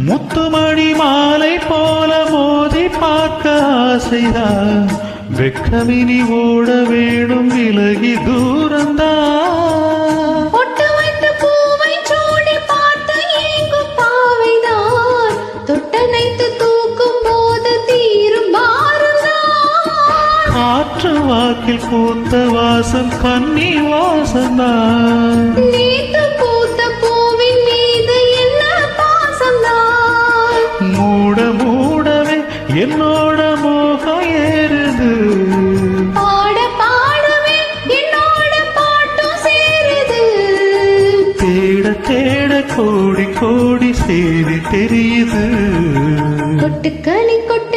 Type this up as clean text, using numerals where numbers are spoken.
முத்துமணி மாலை போல மோதி பார்க்க ஆசைதான், வெக்கமினி ஓட வேணும் விலகி தூரந்தான். பொட்டு வைத்து பூவை சூடி பார்த்து ஏங்கும் பாவைதான், தொட்டனைத்து தூக்கும் போது தீரும் பாருந்தான். காற்று வாக்கில் பூத்த வாசம் கன்னி வாசந்தான். நேத்து பூத்த பூவின் மீது என்ன பாசம்தான். மூட மூடவே என்னோட மோகம் ஏறுது, பாட பாடவே என்னோட பாட்டும் சேருது. தேட தேட கோடி கோடி சேரி தெரியுது. கொட்டுக்களி கொட்டு